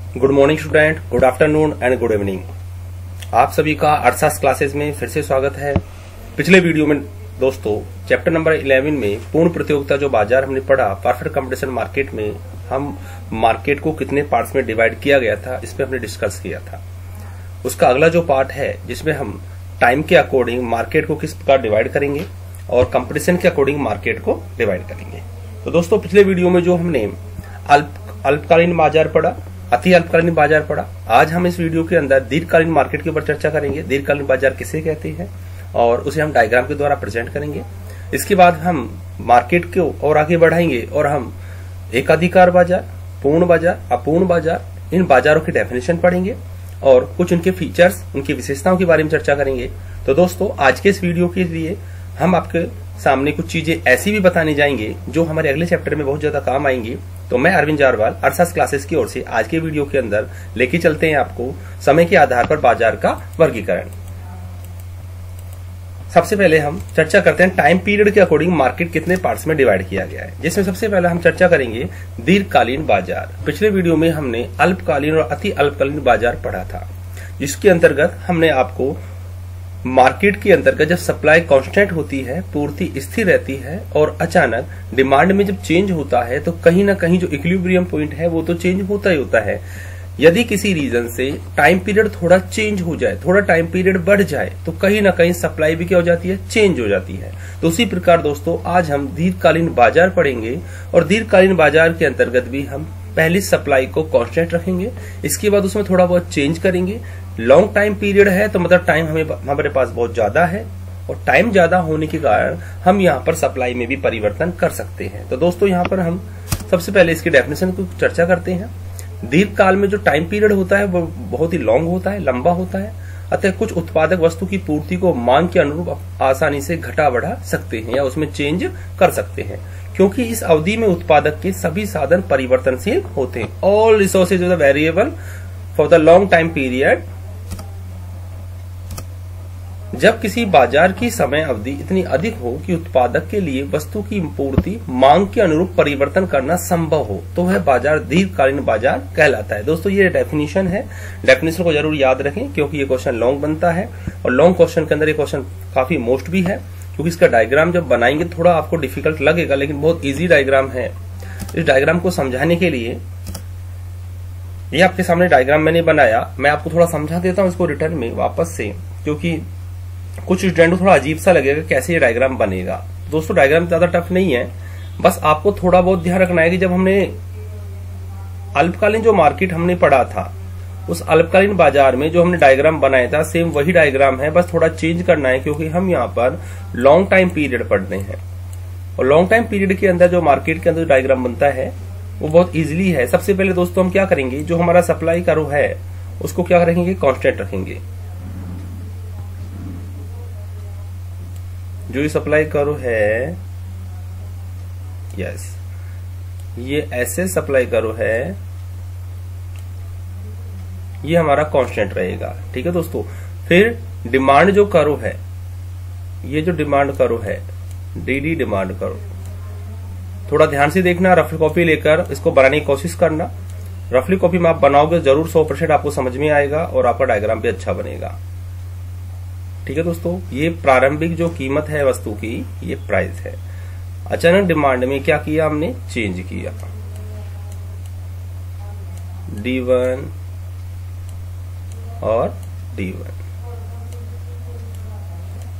Good morning student, good afternoon and good evening. आप सभी का अर्थशास्त्र क्लासेस में फिर से स्वागत है। पिछले वीडियो में दोस्तों चैप्टर नंबर 11 में पूर्ण प्रतियोगिता जो बाजार हमने पढ़ा, परफेक्ट कंपटीशन मार्केट में हम मार्केट को कितने पार्ट्स में डिवाइड किया गया था, इस पे हमने डिस्कस किया था। उसका अगला जो पार्ट है जिसमें हम टाइम के अकॉर्डिंग मार्केट को किस प्रकार डिवाइड करेंगे और कंपटीशन के अकॉर्डिंग मार्केट को डिवाइड करेंगे। तो दोस्तों पिछले वीडियो में जो हमने अल्पकालीन बाजार पढ़ा, अति अल्पकालीन बाजार पढ़ा, आज हम इस वीडियो के अंदर दीर्घकालीन मार्केट के ऊपर चर्चा करेंगे। दीर्घकालीन बाजार किसे कहते हैं और उसे हम डायग्राम के द्वारा प्रेजेंट करेंगे। इसके बाद हम मार्केट को और आगे बढ़ाएंगे और हम एकाधिकार बाजार, पूर्ण बाजार, अपूर्ण बाजार, इन बाजारों की डेफिनेशन पढ़ेंगे और कुछ उनके फीचर्स, उनकी विशेषताओं के बारे में चर्चा करेंगे। तो दोस्तों आज के इस वीडियो के लिए हम आपके सामने कुछ चीजें ऐसी भी बताने जाएंगे जो हमारे अगले चैप्टर में बहुत ज्यादा काम आएंगी। तो मैं अरविंद जारवाल अर्थशास्त्र क्लासेस की ओर से आज के वीडियो के अंदर लेके चलते हैं आपको समय के आधार पर बाजार का वर्गीकरण। सबसे पहले हम चर्चा करते हैं टाइम पीरियड के अकॉर्डिंग मार्केट कितने पार्ट्स में डिवाइड किया गया है, जिसमें सबसे पहले हम चर्चा करेंगे दीर्घकालीन बाजार। पिछले वीडियो में हमने अल्पकालीन और अति अल्पकालीन बाजार पढ़ा था, जिसके अंतर्गत हमने आपको मार्केट के अंतर्गत जब सप्लाई कांस्टेंट होती है, पूर्ति स्थिर रहती है और अचानक डिमांड में जब चेंज होता है तो कहीं ना कहीं जो इक्विलिब्रियम पॉइंट है वो तो चेंज होता ही होता है। यदि किसी रीजन से टाइम पीरियड थोड़ा चेंज हो जाए, थोड़ा टाइम पीरियड बढ़ जाए तो कहीं ना कहीं सप्लाई भी क्या हो जाती है, चेंज हो जाती है। तो उसी प्रकार दोस्तों आज हम दीर्घकालीन बाजार पढ़ेंगे और दीर्घकालीन बाजार के अंतर्गत भी हम पहली सप्लाई को कांस्टेंट रखेंगे, इसके बाद उसमें थोड़ा बहुत चेंज करेंगे। लॉन्ग टाइम पीरियड है तो मतलब टाइम हमारे पास बहुत ज्यादा है और टाइम ज्यादा होने के कारण हम यहाँ पर सप्लाई में भी परिवर्तन कर सकते हैं। तो दोस्तों यहाँ पर हम सबसे पहले इसकी डेफिनेशन को चर्चा करते हैं। दीर्घकाल में जो टाइम पीरियड होता है वो बहुत ही लॉन्ग होता है, लंबा होता है, अतः कुछ उत्पादक वस्तु की पूर्ति को मांग के अनुरूप आसानी से घटा बढ़ा सकते हैं या उसमें चेंज कर सकते हैं, क्योंकि इस अवधि में उत्पादक के सभी साधन परिवर्तनशील होते हैं। All resources are variable for the long time period. जब किसी बाजार की समय अवधि इतनी अधिक हो कि उत्पादक के लिए वस्तु की पूर्ति मांग के अनुरूप परिवर्तन करना संभव हो तो वह बाजार दीर्घकालीन बाजार कहलाता है। दोस्तों ये डेफिनेशन है, डेफिनेशन को जरूर याद रखें क्योंकि ये क्वेश्चन लॉन्ग बनता है और लॉन्ग क्वेश्चन के अंदर ये क्वेश्चन काफी मोस्ट भी है, क्योंकि इसका डायग्राम जब बनाएंगे थोड़ा आपको डिफिकल्ट लगेगा लेकिन बहुत इजी डायग्राम है। इस डायग्राम को समझाने के लिए ये आपके सामने डायग्राम मैंने बनाया, मैं आपको थोड़ा समझा देता हूँ इसको रिटर्न में वापस से, क्योंकि कुछ स्टूडेंट को थोड़ा अजीब सा लगेगा कैसे ये डायग्राम बनेगा। दोस्तों डायग्राम ज्यादा टफ नहीं है, बस आपको थोड़ा बहुत ध्यान रखना है कि जब हमने अल्पकालीन जो मार्केट हमने पढ़ा था उस अल्पकालीन बाजार में जो हमने डायग्राम बनाया था सेम वही डायग्राम है, बस थोड़ा चेंज करना है क्योंकि हम यहाँ पर लॉन्ग टाइम पीरियड पढ़ रहे हैं और लॉन्ग टाइम पीरियड के अंदर जो मार्केट के अंदर डायग्राम बनता है वो बहुत इजिली है। सबसे पहले दोस्तों हम क्या करेंगे, जो हमारा सप्लाई कर्व है उसको क्या रखेंगे, कांस्टेंट रखेंगे। जो ये सप्लाई कर्व है, यस, ये ऐसे सप्लाई कर्व है, ये हमारा कांस्टेंट रहेगा। ठीक है दोस्तों। फिर डिमांड जो कर्व है, ये जो डिमांड कर्व है, डीडी डिमांड कर्व, थोड़ा ध्यान से देखना, रफली कॉपी लेकर इसको बनाने की कोशिश करना। रफली कॉपी में आप बनाओगे जरूर 100% आपको समझ में आएगा और आपका डायग्राम भी अच्छा बनेगा। ठीक है दोस्तों। ये प्रारंभिक जो कीमत है वस्तु की, ये प्राइस है। अचानक डिमांड में क्या किया, हमने चेंज किया, D1 और D1।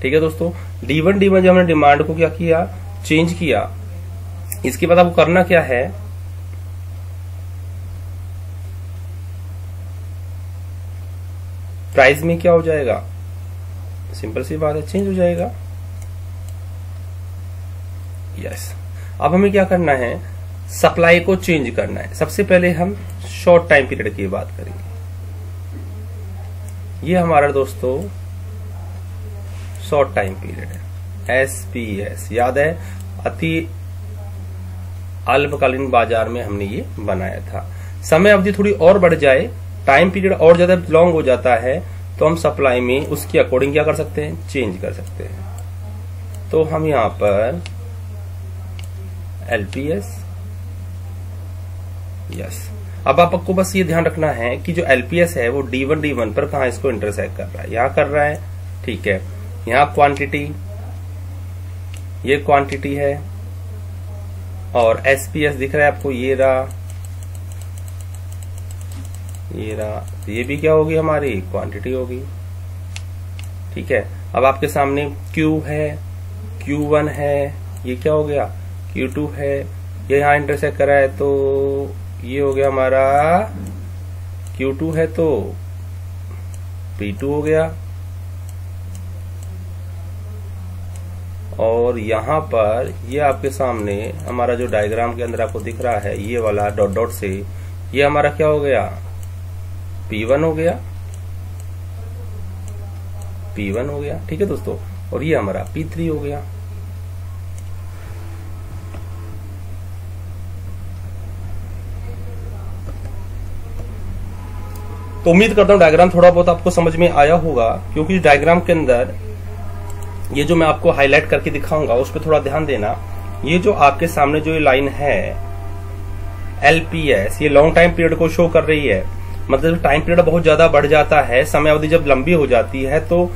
ठीक है दोस्तों। D1 जब हमने डिमांड को क्या किया, चेंज किया, इसके बाद आपको करना क्या है, प्राइस में क्या हो जाएगा, सिंपल सी बात है, चेंज हो जाएगा। यस। अब हमें क्या करना है, सप्लाई को चेंज करना है। सबसे पहले हम शॉर्ट टाइम पीरियड की बात करेंगे। ये हमारा दोस्तों शॉर्ट टाइम पीरियड है, SPS, याद है अति अल्पकालीन बाजार में हमने ये बनाया था। समय अवधि थोड़ी और बढ़ जाए, टाइम पीरियड और ज्यादा लॉन्ग हो जाता है तो हम सप्लाई में उसके अकॉर्डिंग क्या कर सकते हैं, चेंज कर सकते हैं। तो हम यहां पर LPS, यस, अब आपको बस ये ध्यान रखना है कि जो एलपीएस है वो D1 पर कहा इसको इंटरसेक्ट कर रहा है, यहां कर रहा है, ठीक है। यहां क्वांटिटी, ये क्वांटिटी है, और एसपीएस दिख रहा है आपको, ये रहा, ये भी क्या होगी हमारी क्वांटिटी होगी, ठीक है। अब आपके सामने Q है, Q1 है, ये क्या हो गया Q2 है, ये यहां इंटरसेक्ट करा है तो ये हो गया हमारा Q2 है तो P2 हो गया, और यहां पर ये आपके सामने हमारा जो डायग्राम के अंदर आपको दिख रहा है ये वाला डॉट डॉट से, ये हमारा क्या हो गया P1 हो गया, P1 हो गया, ठीक है दोस्तों। और ये हमारा P3 हो गया। तो उम्मीद करता हूं डायग्राम थोड़ा बहुत आपको समझ में आया होगा, क्योंकि डायग्राम के अंदर ये जो मैं आपको हाईलाइट करके दिखाऊंगा उस पर थोड़ा ध्यान देना। ये जो आपके सामने जो ये लाइन है एलपीएस, ये लॉन्ग टाइम पीरियड को शो कर रही है। मतलब टाइम पीरियड बहुत ज्यादा बढ़ जाता है, समय अवधि जब लंबी हो जाती है तो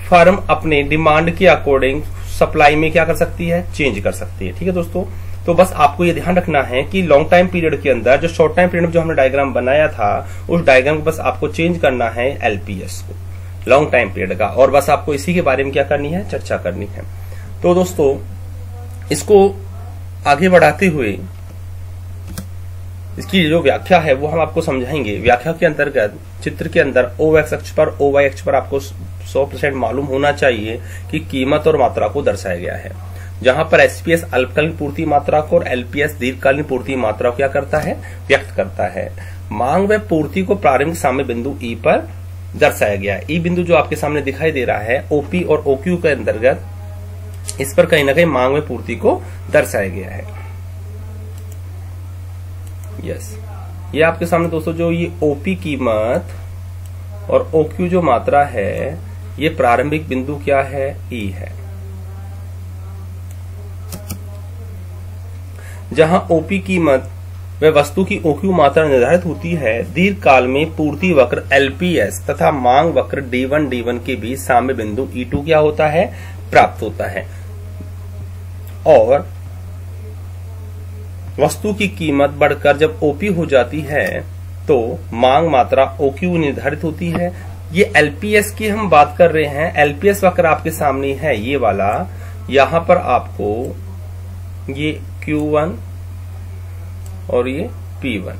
फर्म अपने डिमांड के अकॉर्डिंग सप्लाई में क्या कर सकती है, चेंज कर सकती है, ठीक है दोस्तों। तो बस आपको ये ध्यान रखना है कि लॉन्ग टाइम पीरियड के अंदर जो शॉर्ट टाइम पीरियड में जो हमने डायग्राम बनाया था उस डायग्राम को बस आपको चेंज करना है एलपीएस को, लॉन्ग टाइम पीरियड का, और बस आपको इसी के बारे में क्या करनी है, चर्चा करनी है। तो दोस्तों इसको आगे बढ़ाते हुए इसकी जो व्याख्या है वो हम आपको समझाएंगे। व्याख्या के अंतर्गत चित्र के अंदर OX अक्ष पर OY अक्ष पर आपको 100% मालूम होना चाहिए कि कीमत और मात्रा को दर्शाया गया है, जहां पर एसपीएस अल्पकालीन पूर्ति मात्रा को और एलपीएस दीर्घकालीन पूर्ति मात्रा को क्या करता है, व्यक्त करता है। मांग व पूर्ति को प्रारंभिक साम्य बिंदु ई पर दर्शाया गया है। ई बिंदु जो आपके सामने दिखाई दे रहा है ओपी और ओक्यू के अंतर्गत, इस पर कहीं ना कहीं मांग व पूर्ति को दर्शाया गया है। यस, ये आपके सामने दोस्तों जो ये ओपी कीमत और ओक्यू जो मात्रा है, ये प्रारंभिक बिंदु क्या है, ई है। जहां ओपी कीमत व वस्तु की ओक्यू मात्रा निर्धारित होती है, दीर्घकाल में पूर्ति वक्र एलपीएस तथा मांग वक्र D1 के बीच साम्य बिंदु E2 क्या होता है, प्राप्त होता है। और वस्तु की कीमत बढ़कर जब ओपी हो जाती है तो मांग मात्रा ओक्यू निर्धारित होती है। ये एलपीएस की हम बात कर रहे हैं। एलपीएस वक्र आपके सामने है ये वाला, यहां पर आपको ये Q1 और ये P1,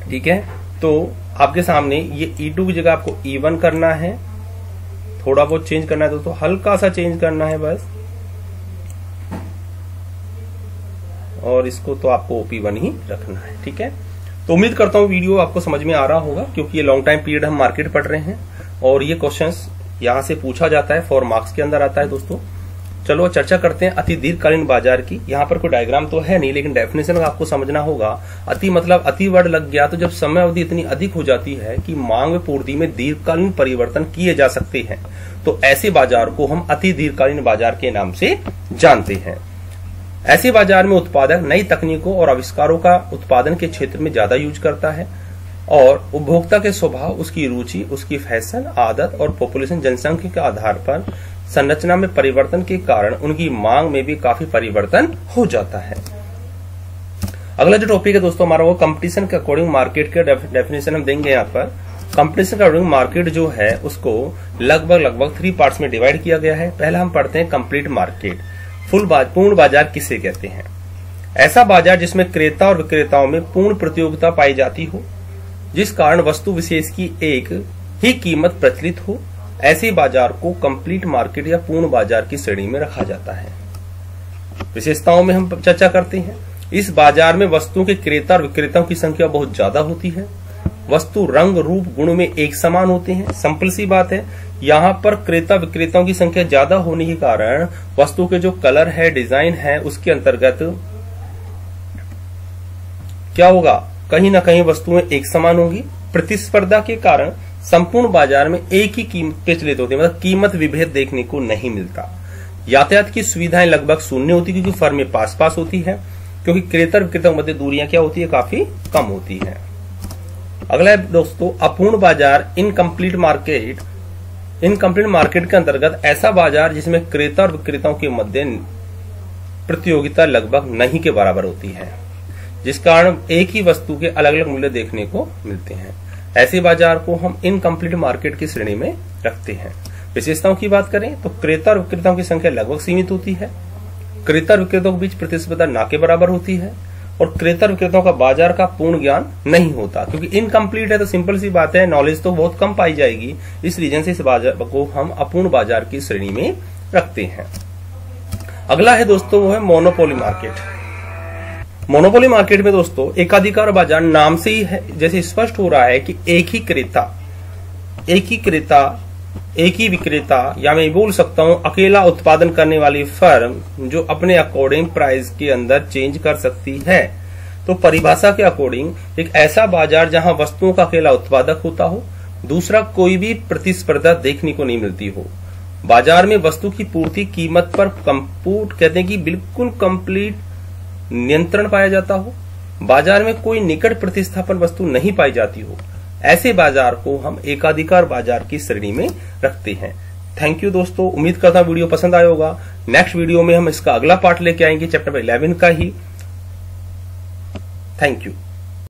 ठीक है। तो आपके सामने ये E2 की जगह आपको E1 करना है, थोड़ा बहुत चेंज करना है दोस्तों, हल्का सा चेंज करना है बस, और इसको तो आपको OP1 ही रखना है, ठीक है। तो उम्मीद करता हूँ वीडियो आपको समझ में आ रहा होगा, क्योंकि ये लॉन्ग टाइम पीरियड हम मार्केट पढ़ रहे हैं और ये क्वेश्चंस यहां से पूछा जाता है, 4 मार्क्स के अंदर आता है दोस्तों। चलो चर्चा करते हैं अति दीर्घकालीन बाजार की। यहाँ पर कोई डायग्राम तो है नहीं, लेकिन डेफिनेशन आपको समझना होगा। अति मतलब अति वर्ड लग गया तो जब समय अवधि इतनी अधिक हो जाती है कि मांग व पूर्ति में दीर्घकालीन परिवर्तन किए जा सकते हैं, तो ऐसे बाजार को हम अति दीर्घकालीन बाजार के नाम से जानते हैं। ऐसे बाजार में उत्पादक नई तकनीकों और आविष्कारों का उत्पादन के क्षेत्र में ज्यादा यूज करता है, और उपभोक्ता के स्वभाव, उसकी रुचि, उसकी फैशन, आदत और पॉपुलेशन जनसंख्या के आधार पर संरचना में परिवर्तन के कारण उनकी मांग में भी काफी परिवर्तन हो जाता है। अगला जो टॉपिक है दोस्तों हमारा वो कंपटीशन के अकॉर्डिंग मार्केट के डेफिनेशन हम देंगे। यहाँ पर कंपटीशन के अकॉर्डिंग मार्केट जो है उसको लगभग 3 पार्ट्स में डिवाइड किया गया है। पहला हम पढ़ते हैं कंप्लीट मार्केट। पूर्ण बाजार किसे कहते हैं? ऐसा बाजार जिसमें क्रेता और विक्रेताओं में पूर्ण प्रतियोगिता पाई जाती हो, जिस कारण वस्तु विशेष की एक ही कीमत प्रचलित हो, ऐसे बाजार को कंप्लीट मार्केट या पूर्ण बाजार की श्रेणी में रखा जाता है। विशेषताओं में हम चर्चा करते हैं। इस बाजार में वस्तुओं के क्रेता और विक्रेताओं की संख्या बहुत ज्यादा होती है। वस्तु रंग रूप गुण में एक समान होते हैं। सिंपल सी बात है, यहाँ पर क्रेता विक्रेताओं की संख्या ज्यादा होने के कारण वस्तु के जो कलर है, डिजाइन है, उसके अंतर्गत क्या होगा, कहीं ना कहीं वस्तुएं एक समान होंगी। प्रतिस्पर्धा के कारण संपूर्ण बाजार में एक ही कीमत प्रचलित होती है, मतलब कीमत विभेद देखने को नहीं मिलता। यातायात की सुविधाएं लगभग शून्य होती है क्योंकि फर्में पास पास होती है, क्योंकि क्रेता और विक्रेता के मध्य दूरियां क्या होती है, काफी कम होती है। अगला है दोस्तों अपूर्ण बाजार, इनकम्प्लीट मार्केट। इनकम्प्लीट मार्केट के अंतर्गत ऐसा बाजार जिसमें क्रेता और विक्रेताओं के मध्य प्रतियोगिता लगभग नहीं के बराबर होती है, जिस कारण एक ही वस्तु के अलग अलग मूल्य देखने को मिलते हैं। ऐसे बाजार को हम इनकम्प्लीट मार्केट की श्रेणी में रखते हैं। विशेषताओं की बात करें तो क्रेता और विक्रेताओं की संख्या लगभग सीमित होती है, क्रेता और विक्रेताओं के बीच प्रतिस्पर्धा ना के बराबर होती है, और क्रेता और विक्रेताओं का बाजार का पूर्ण ज्ञान नहीं होता, क्योंकि इनकम्प्लीट है तो सिंपल सी बात है, नॉलेज तो बहुत कम पाई जाएगी। इस रीजन से इस बाजार को हम अपूर्ण बाजार की श्रेणी में रखते हैं। अगला है दोस्तों वो है मोनोपोली मार्केट। मोनोपोली मार्केट में दोस्तों एकाधिकार बाजार नाम से ही है जैसे स्पष्ट हो रहा है कि एक ही क्रेता, एक ही विक्रेता, या मैं बोल सकता हूं अकेला उत्पादन करने वाली फर्म जो अपने अकॉर्डिंग प्राइस के अंदर चेंज कर सकती है। तो परिभाषा के अकॉर्डिंग एक ऐसा बाजार जहां वस्तुओं का अकेला उत्पादक होता हो, दूसरा कोई भी प्रतिस्पर्धा देखने को नहीं मिलती हो। बाजार में वस्तु की पूर्ति कीमत पर कहते हैं कि बिल्कुल कंप्लीट नियंत्रण पाया जाता हो, बाजार में कोई निकट प्रतिस्थापन वस्तु नहीं पाई जाती हो, ऐसे बाजार को हम एकाधिकार बाजार की श्रेणी में रखते हैं। थैंक यू दोस्तों, उम्मीद करता हूं वीडियो पसंद आया होगा। नेक्स्ट वीडियो में हम इसका अगला पार्ट लेके आएंगे, चैप्टर 11 का ही। Thank you.